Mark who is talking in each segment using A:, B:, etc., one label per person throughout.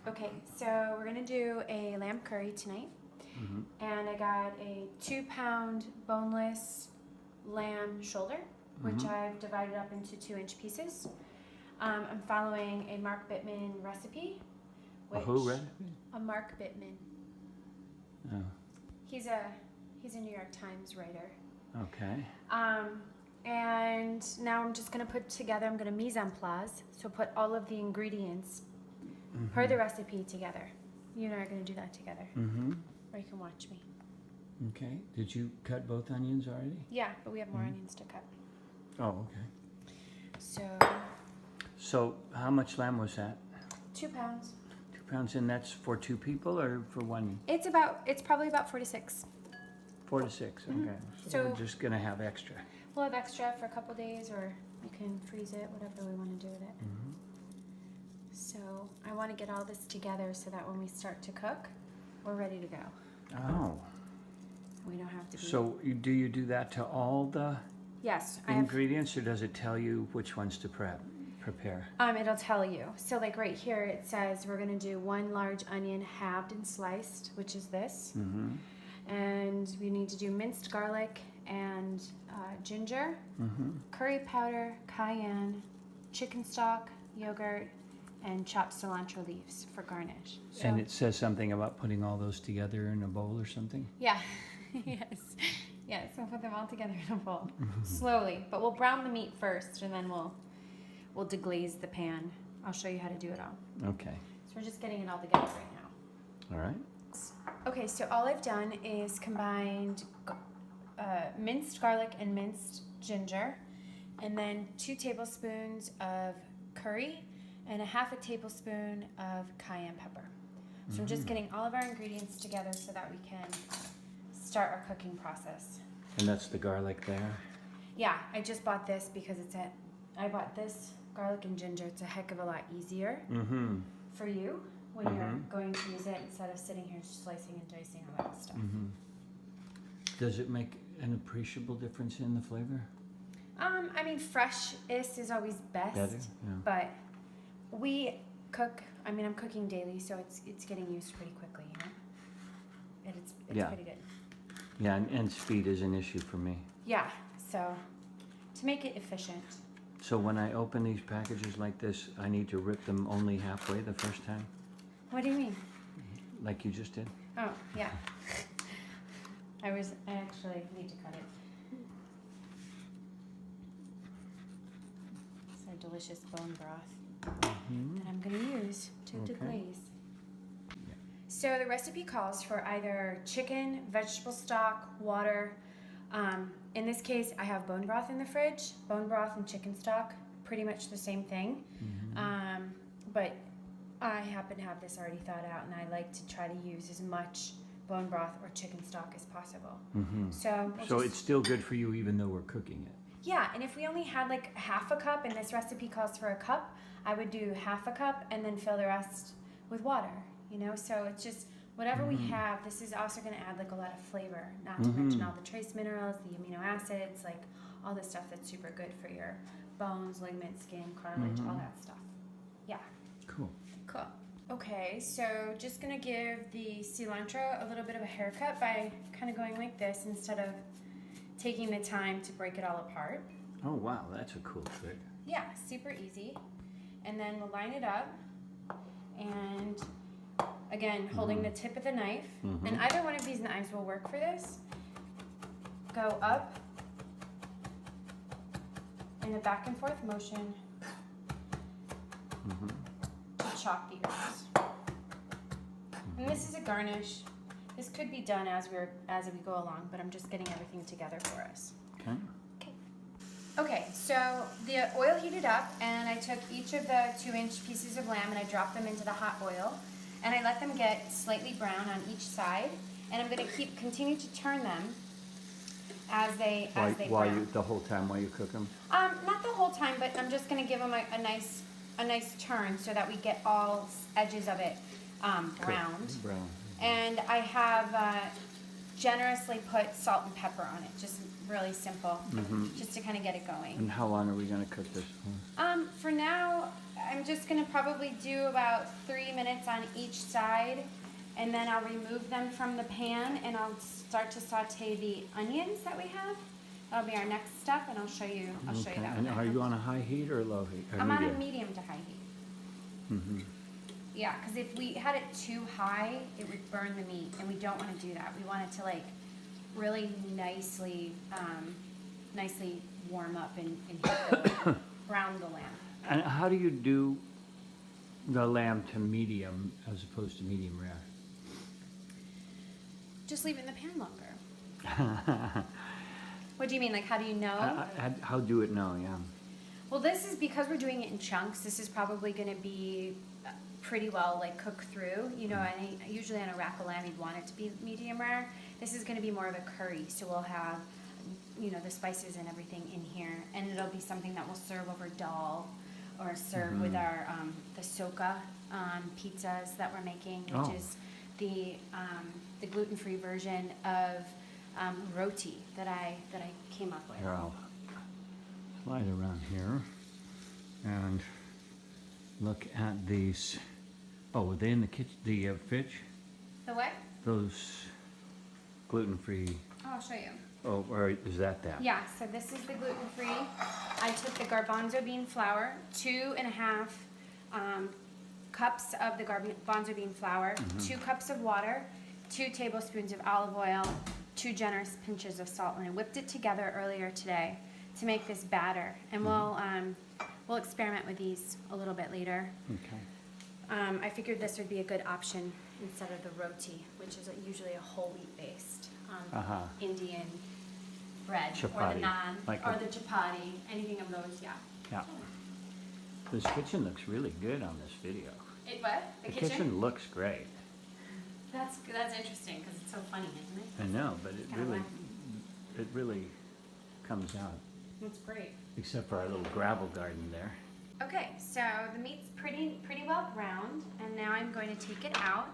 A: Okay, so we're gonna do a lamb curry tonight. And I got a 2-pound boneless lamb shoulder, which I've divided up into 2-inch pieces. I'm following a Mark Bittman recipe.
B: A who recipe?
A: A Mark Bittman.
B: Oh.
A: He's a New York Times writer.
B: Okay.
A: And now I'm just gonna I'm gonna mise en place, so put all of the ingredients per the recipe together. You and I are gonna do that together. Or you can watch me.
B: Okay. Did you cut both onions already?
A: Yeah, but we have more onions to cut.
B: Oh, okay.
A: So
B: how much lamb was that?
A: 2 pounds.
B: 2 pounds, and that's for 2 people or for one?
A: It's probably about 4 to 6.
B: 4 to 6. Okay. So we're just gonna have extra.
A: We'll have extra for a couple days, or you can freeze it, whatever we want to do with it. So I want to get all this together so that when we start to cook, we're ready to go.
B: Oh.
A: We don't have to be...
B: So do you do that to all the
A: Yes.
B: ingredients, or does it tell you which ones to prepare?
A: It'll tell you. So like right here it says we're going to do 1 large onion halved and sliced, which is this. And we need to do minced garlic and ginger, curry powder, cayenne, chicken stock, yogurt, and chopped cilantro leaves for garnish. So,
B: And it says something about putting all those together in a bowl or something?
A: yeah. Yes, we'll put them all together in a bowl. Slowly. But we'll brown the meat first, and then we'll deglaze the pan. I'll show you how to do it all.
B: Okay.
A: So we're just getting it all together right now.
B: All right.
A: Okay, so all I've done is combined minced garlic and minced ginger, and then 2 tablespoons of curry and a 1/2 tablespoon of cayenne pepper. So I'm just getting all of our ingredients together so that we can start our cooking process.
B: And that's the garlic there?
A: Yeah, I just bought this because I bought this garlic and ginger. It's a heck of a lot easier for you when you're going to use it instead of sitting here slicing and dicing all that stuff.
B: Does it make an appreciable difference in the flavor?
A: I mean, fresh is always best.
B: Better? Yeah.
A: But we cook, I'm cooking daily, so it's getting used pretty quickly, you know? And it's pretty good.
B: Yeah, and speed is an issue for me.
A: Yeah, so to make it efficient.
B: So when I open these packages like this, I need to rip them only halfway the first time?
A: What do you mean?
B: Like you just did?
A: Oh, yeah. I actually need to cut it. It's our delicious bone broth that I'm going to use to deglaze. So the recipe calls for either chicken, vegetable stock, water. In this case, I have bone broth in the fridge. Bone broth and chicken stock, pretty much the same thing. But I happen to have this already thawed out, and I like to try to use as much bone broth or chicken stock as possible. So
B: it's still good for you even though we're cooking it?
A: Yeah, and if we only had like 1/2 cup, and this recipe calls for a cup, I would do 1/2 cup and then fill the rest with water, you know? So it's just whatever we have. This is also going to add like a lot of flavor, not to mention all the trace minerals, the amino acids, like all the stuff that's super good for your bones, ligaments, skin, cartilage, all that stuff. Yeah.
B: Cool.
A: Cool. Okay, so just gonna give the cilantro a little bit of a haircut by kind of going like this instead of taking the time to break it all apart.
B: Oh wow, that's a cool trick.
A: Yeah, super easy. And then we'll line it up, and again, holding the tip of the knife, and either one of these knives will work for this. Go up in a back and forth motion to chop the herbs. And this is a garnish. This could be done as we go along, but I'm just getting everything together for us.
B: Okay.
A: Okay, so the oil heated up, and I took each of the 2-inch pieces of lamb and I dropped them into the hot oil, and I let them get slightly brown on each side, and I'm going to continue to turn them as they brown.
B: The whole time while you cook them?
A: Not the whole time, but I'm just going to give them a nice turn so that we get all edges of it browned.
B: Brown.
A: And I have generously put salt and pepper on it, just really simple, just to kind of get it going.
B: And how long are we going to cook this for?
A: For now, I'm just gonna probably do about 3 minutes on each side, and then I'll remove them from the pan and I'll start to saute the onions that we have. That'll be our next step, and I'll show you that.
B: And are you on a high heat or low heat? Or
A: I'm on a
B: medium?
A: medium to high heat. Yeah, because if we had it too high, it would burn the meat, and we don't want to do that. We want it to like really nicely warm up and hit the brown the lamb.
B: And how do you do the lamb to medium as opposed to medium rare?
A: Just leave it in the pan longer. What do you mean? Like, how do you know?
B: How do it know? Yeah.
A: Well, this is because we're doing it in chunks. This is probably going to be pretty well like cooked through. You know, and usually on a rack of lamb, you'd want it to be medium rare. This is going to be more of a curry, so we'll have, you know, the spices and everything in here, and it'll be something that we'll serve over dal or serve with our the soca pizzas that we're making, which is the gluten-free version of roti that I came up with.
B: Here, I'll slide around here and look at these. Oh, are they in the kitchen? The fridge?
A: The what?
B: Those gluten-free.
A: Oh, I'll show you.
B: Oh, or is that?
A: Yeah, so this is the gluten-free. I took the garbanzo bean flour, 2.5 cups of the garbanzo bean flour, 2 cups of water, 2 tablespoons of olive oil, 2 generous pinches of salt, and I whipped it together earlier today to make this batter. And we'll experiment with these a little bit later.
B: Okay.
A: I figured this would be a good option instead of the roti, which is usually a whole wheat based Indian bread,
B: Chapati,
A: or the naan,
B: like
A: or the chapati, anything of those. Yeah.
B: Yeah. This kitchen looks really good on this video.
A: It what?
B: The kitchen looks great.
A: That's interesting because it's so funny, isn't it?
B: I know, but
A: Kinda
B: it really comes out.
A: It's great.
B: Except for our little gravel garden there.
A: Okay, so the meat's pretty well browned, and now I'm going to take it out,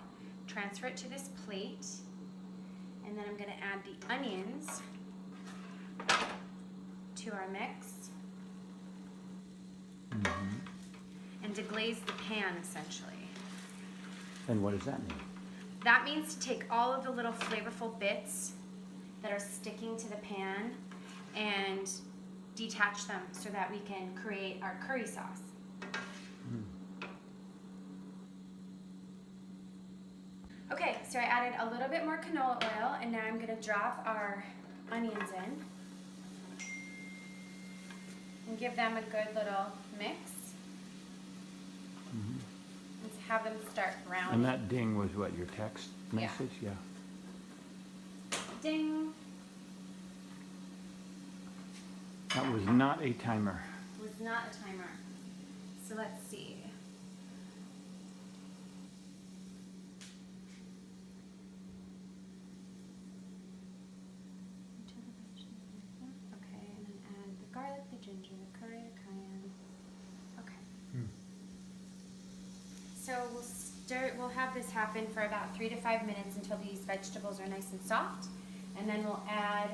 A: transfer it to this plate, and then I'm going to add the onions to our mix, and deglaze the pan essentially.
B: And what does that mean?
A: That means to take all of the little flavorful bits that are sticking to the pan and detach them so that we can create our curry sauce. Okay, so I added a little bit more canola oil, and now I'm going to drop our onions in and give them a good little mix. Let's have them start browning.
B: And that ding was what, your text message? Yeah.
A: Ding.
B: That was not a timer.
A: Was not a timer. So let's see. Okay, and then add the garlic, the ginger, the curry, the cayenne. Okay. So we'll have this happen for about 3 to 5 minutes until these vegetables are nice and soft, and then we'll add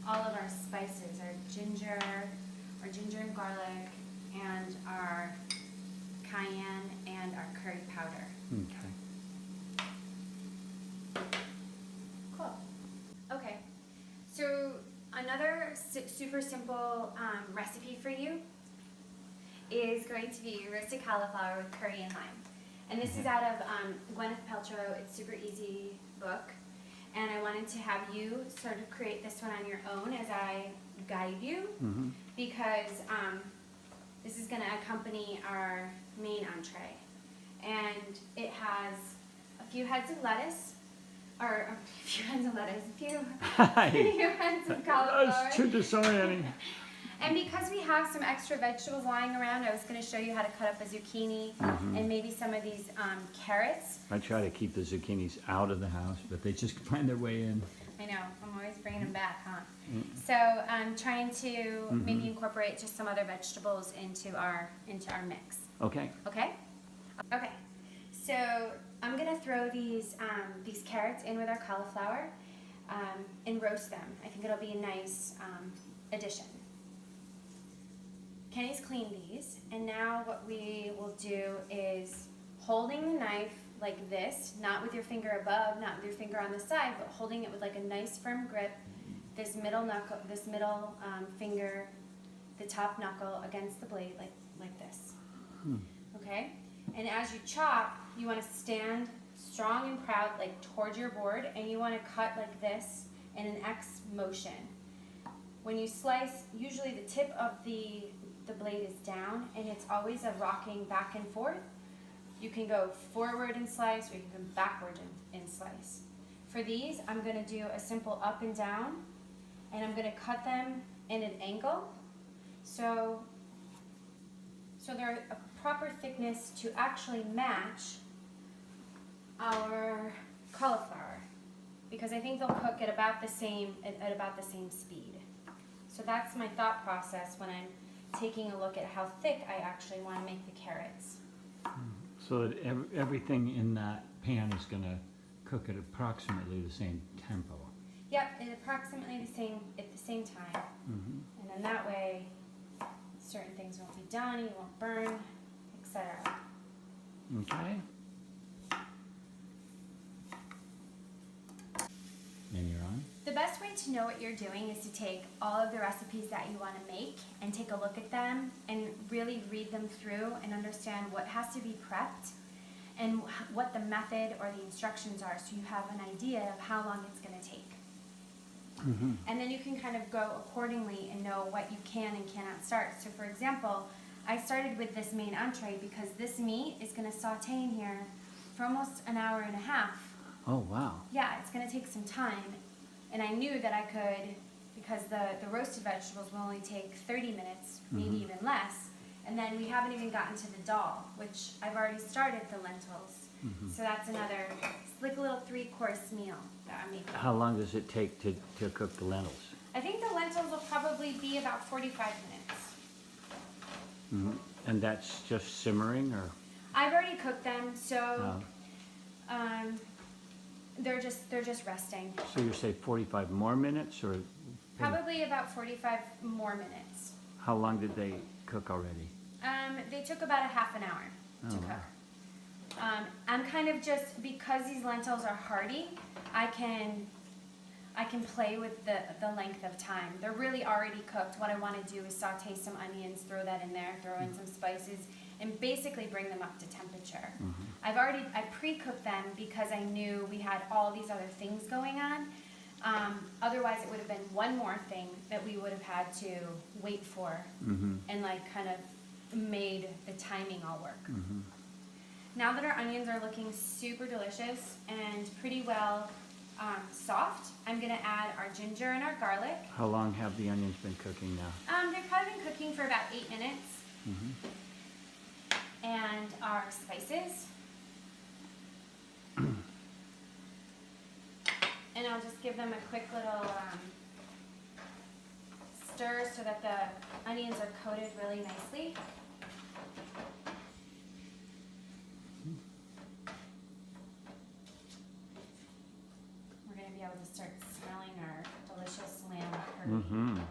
A: all of our spices, our ginger and garlic, and our cayenne, and our curry powder.
B: Okay.
A: Cool. Okay, so another super simple recipe for you is going to be roasted cauliflower with curry and lime. And this is out of Gwyneth Paltrow, It's Super Easy book. And I wanted to have you sort of create this one on your own as I guide you, because this is going to accompany our main entree. And it has a few heads of lettuce, or a few heads of lettuce, a few heads of cauliflower.
B: That's too disorienting.
A: And because we have some extra vegetables lying around, I was going to show you how to cut up a zucchini and maybe some of these carrots.
B: I try to keep the zucchinis out of the house, but they just find their way in.
A: I know, I'm always bringing them back, huh? So I'm trying to maybe incorporate just some other vegetables into our mix.
B: Okay.
A: Okay? Okay. So I'm going to throw these carrots in with our cauliflower. and roast them. I think it'll be a nice addition. Kenny's cleaned these, and now what we will do is holding the knife like this, not with your finger above, not with your finger on the side, but holding it with like a nice firm grip, this middle knuckle, this middle finger, the top knuckle against the blade like this. Okay? And as you chop, you want to stand strong and proud, like towards your board, and you want to cut like this in an X motion. When you slice, usually the tip of the blade is down, and it's always a rocking back and forth. You can go forward and slice, or you can go backward and slice. For these, I'm going to do a simple up and down, and I'm going to cut them in an angle. So they're a proper thickness to actually match our cauliflower, because I think they'll cook at about the same speed. So that's my thought process when I'm taking a look at how thick I actually want to make the carrots.
B: So that everything in that pan is going to cook at approximately the same tempo.
A: Yep, at approximately the same time. And then that way, certain things won't be done, you won't burn, etc.
B: Okay. And you're on?
A: The best way to know what you're doing is to take all of the recipes that you want to make and take a look at them and really read them through and understand what has to be prepped and what the method or the instructions are, so you have an idea of how long it's going to take. And then you can kind of go accordingly and know what you can and cannot start. So for example, I started with this main entree because this meat is going to saute in here for almost an hour and a half.
B: Oh, wow.
A: Yeah, it's going to take some time. And I knew that I could, because the roasted vegetables will only take 30 minutes, maybe even less. And then we haven't even gotten to the dal, which I've already started the lentils. So that's another, it's like a little 3-course meal that I'm making.
B: How long does it take to cook the lentils?
A: I think the lentils will probably be about 45 minutes.
B: And that's just simmering, or?
A: I've already cooked them, so they're just resting.
B: So you say 45 more minutes, or?
A: Probably about 45 more minutes.
B: How long did they cook already?
A: They took about a half an hour to cook. I'm kind of just, because these lentils are hearty, I can play with the length of time. They're really already cooked. What I want to do is saute some onions, throw that in there, throw in some spices, and basically bring them up to temperature. I pre-cooked them because I knew we had all these other things going on. Otherwise, it would have been one more thing that we would have had to wait for, and like kind of made the timing all work. Now that our onions are looking super delicious and pretty well soft, I'm going to add our ginger and our garlic.
B: How long have the onions been cooking now?
A: They've probably been cooking for about 8 minutes. And our spices. And I'll just give them a quick little stir so that the onions are coated really nicely. We're going to be able to start smelling our delicious lamb curry.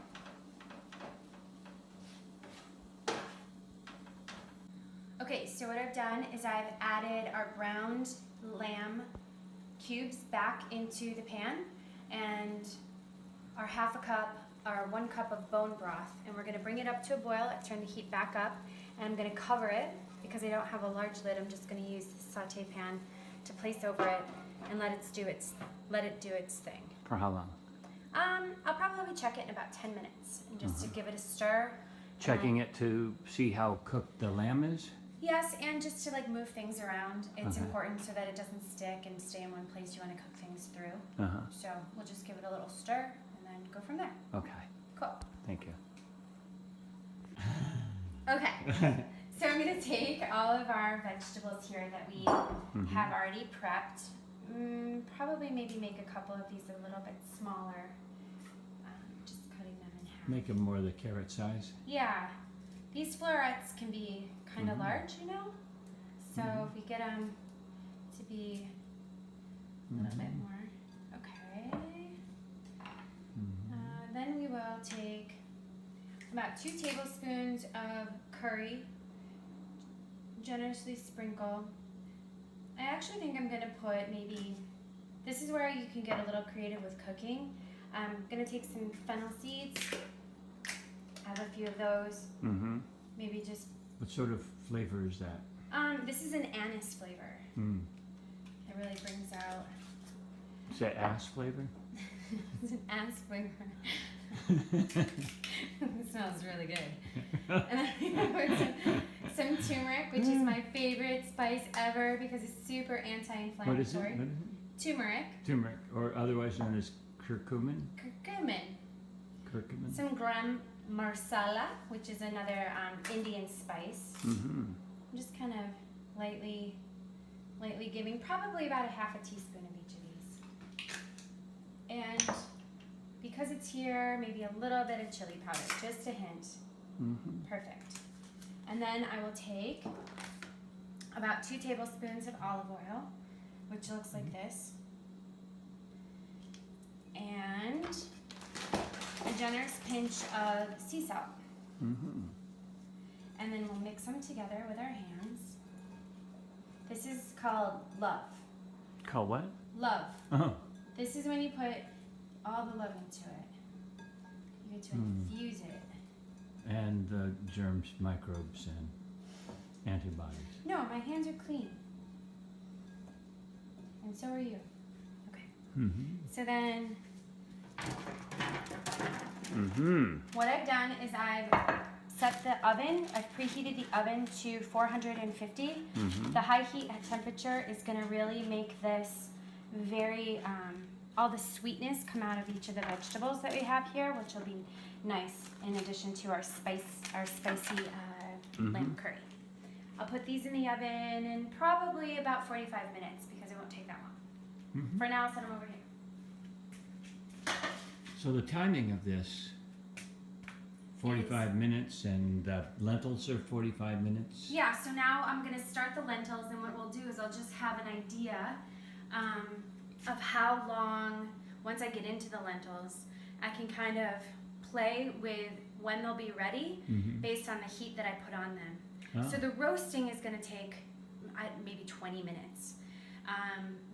A: Okay, so what I've done is I've added our browned lamb cubes back into the pan, and our 1 cup of bone broth, and we're going to bring it up to a boil. I've turned the heat back up, and I'm going to cover it because I don't have a large lid. I'm just going to use the saute pan to place over it and let it do its thing.
B: For how long?
A: I'll probably check it in about 10 minutes, and just to give it a stir.
B: Checking it to see how cooked the lamb is?
A: Yes, and just to like move things around. It's important so that it doesn't stick and stay in one place. You want to cook things through. So we'll just give it a little stir and then go from there.
B: Okay.
A: Cool.
B: Thank you.
A: Okay. So I'm going to take all of our vegetables here that we have already prepped. Probably maybe make a couple of these a little bit smaller. Just cutting them in half.
B: Make them more the carrot size?
A: Yeah. These florets can be kind of large, you know? So if we get them to be a little bit more, okay. take about 2 tablespoons of curry, generously sprinkle. I actually think I'm gonna put maybe, this is where you can get a little creative with cooking. I'm gonna take some fennel seeds, have a few of those, maybe just.
B: What sort of flavor is that?
A: This is an anise flavor. It really brings out.
B: Is that ass flavor?
A: It's an anise flavor. It smells really good. And then I put some turmeric, which is my favorite spice ever because it's super anti-inflammatory.
B: What is it? What is it?
A: Turmeric.
B: Turmeric, or otherwise known as curcumin.
A: Curcumin.
B: Curcumin.
A: Some gram masala, which is another Indian spice. I'm just kind of lightly giving probably about a half a teaspoon of each of these. And because it's here, maybe a little bit of chili powder, just a hint. Perfect. And then I will take about 2 tablespoons of olive oil, which looks like this, and a generous pinch of sea salt. And then we'll mix them together with our hands. This is called love.
B: Called what?
A: Love.
B: Oh.
A: This is when you put all the love into it. You get to infuse it.
B: And the germs, microbes, and antibodies.
A: No, my hands are clean. And so are you. Okay. So then, what I've done is I've set the oven, I've preheated the oven to 450. The high heat at temperature is gonna really make this very, all the sweetness come out of each of the vegetables that we have here, which will be nice in addition to our spicy lamb curry. I'll put these in the oven in probably about 45 minutes because it won't take that long. For now, I'll set them over here.
B: So the timing of this, 45 minutes, and the lentils are 45 minutes?
A: Yeah, so now I'm gonna start the lentils, and what we'll do is I'll just have an idea of how long, once I get into the lentils, I can kind of play with when they'll be ready based on the heat that I put on them. So the roasting is gonna take maybe 20 minutes.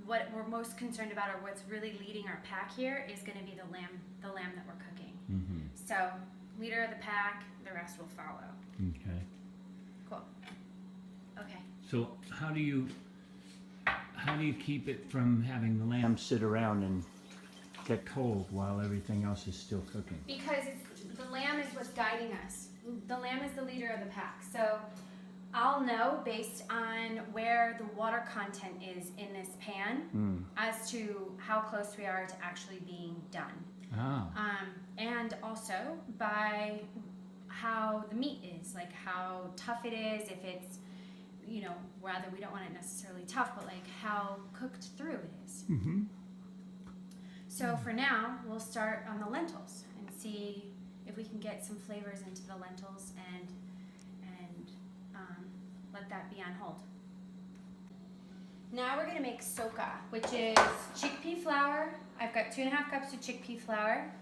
A: What we're most concerned about, or what's really leading our pack here, is gonna be the lamb that we're cooking. So, leader of the pack, the rest will follow.
B: Okay.
A: Cool. Okay.
B: So how do you keep it from having the lamb sit around and get cold while everything else is still cooking?
A: Because the lamb is what's guiding us. The lamb is the leader of the pack. So I'll know based on where the water content is in this pan as to how close we are to actually being done. And also by how the meat is, like how tough it is, if it's, rather we don't want it necessarily tough, but like how cooked through it is. So for now, we'll start on the lentils and see if we can get some flavors into the lentils and let that be on hold. Now we're gonna make soka, which is chickpea flour. I've got 2.5 cups of chickpea flour,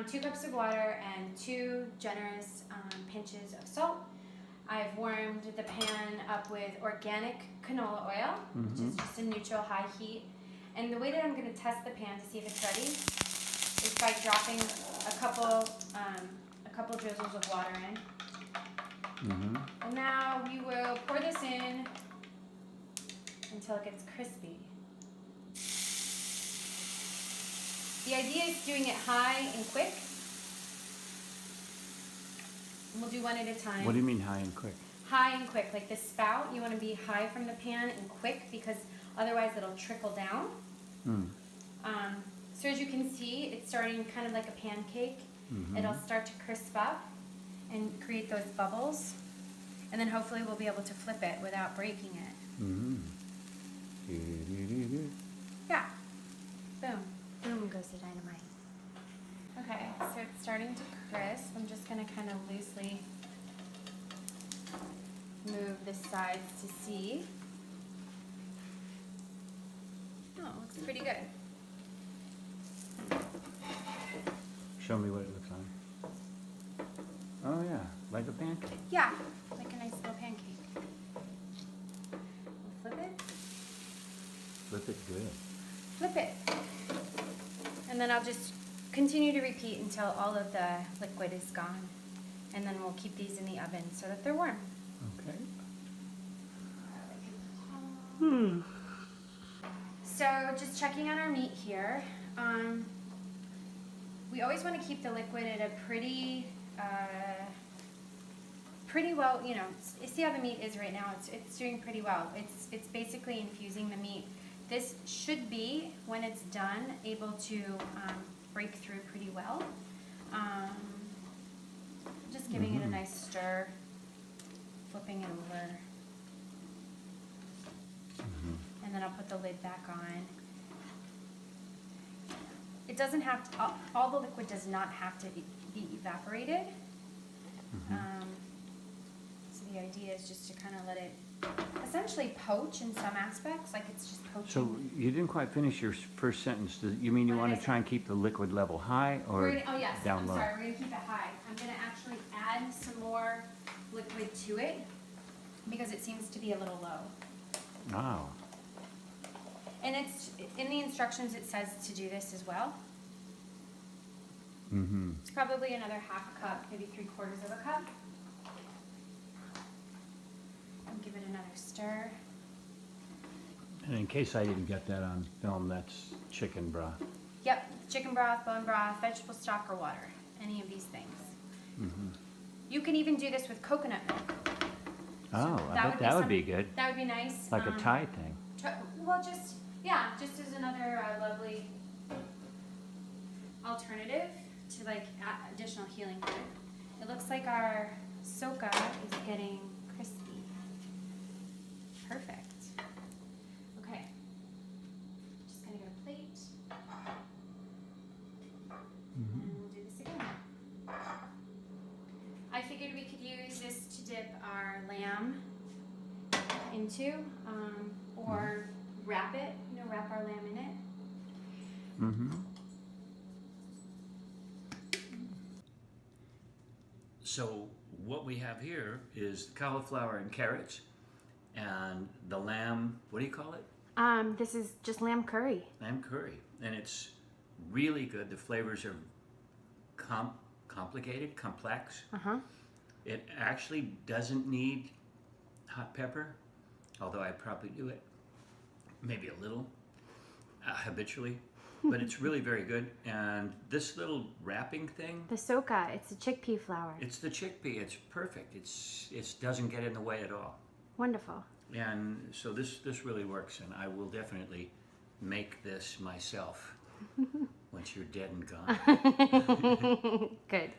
A: 2 cups of water, and 2 generous pinches of salt. I've warmed the pan up with organic canola oil, which is just a neutral high heat. And the way that I'm gonna test the pan to see if it's ready is by dropping a couple drizzles of water in. And now we will pour this in until it gets crispy. The idea is doing it high and quick. And we'll do one at a time.
B: What do you mean high and quick?
A: High and quick, like the spout, you want to be high from the pan and quick because otherwise it'll trickle down. So as you can see, it's starting kind of like a pancake. It'll start to crisp up and create those bubbles. And then hopefully we'll be able to flip it without breaking it. Yeah. Boom. Boom goes the dynamite. Okay, so it's starting to crisp. I'm just going to kind of loosely move the sides to see. Oh, it looks pretty good.
B: Show me what it looks like. like a pancake.
A: Yeah, like a nice little pancake. We'll flip it.
B: Flip it good.
A: Flip it. And then I'll just continue to repeat until all of the liquid is gone. And then we'll keep these in the oven so that they're warm.
B: Okay.
A: So just checking on our meat here. We always want to keep the liquid at a pretty well, you know, see how the meat is right now. It's doing pretty well. It's basically infusing the meat. This should be, when it's done, able to break through pretty well. Just giving it a nice stir, flipping it over. And then I'll put the lid back on. It doesn't have to, all the liquid does not have to be evaporated. So the idea is just to kind of let it essentially poach in some aspects, like it's just poaching.
B: So you didn't quite finish your first sentence. You mean you
A: What
B: want
A: did
B: to
A: I
B: try and keep the liquid level high or
A: oh yes,
B: down
A: I'm
B: low?
A: sorry, we're gonna keep it high. I'm gonna actually add some more liquid to it because it seems to be a little low.
B: Oh.
A: And it's, in the instructions it says to do this as well. It's probably another half a cup, maybe 3/4 of a cup. And give it another stir.
B: And in case I didn't get that on film, that's chicken broth.
A: Yep, chicken broth, bone broth, vegetable stock, or water. Any of these things. You can even do this with coconut milk.
B: Oh, I bet that would be good.
A: That would be nice.
B: Like a Thai thing.
A: Well, just as another lovely alternative to like additional healing food. It looks like our soka is getting crispy. Perfect. Okay. Just gonna get a plate. And we'll do this again. I figured we could use this to dip our lamb into, or wrap it, wrap our lamb in it.
B: So what we have here is cauliflower and carrots and the lamb, what do you call it?
A: This is just lamb curry.
B: Lamb curry. And it's really good. The flavors are complicated, complex. It actually doesn't need hot pepper, although I probably do it maybe a little habitually, but it's really very good. And this little wrapping thing,
A: The soka, it's a chickpea flour.
B: it's the chickpea. It's perfect. It doesn't get in the way at all.
A: Wonderful.
B: And so this really works, and I will definitely make this myself once you're dead and gone.
A: Good.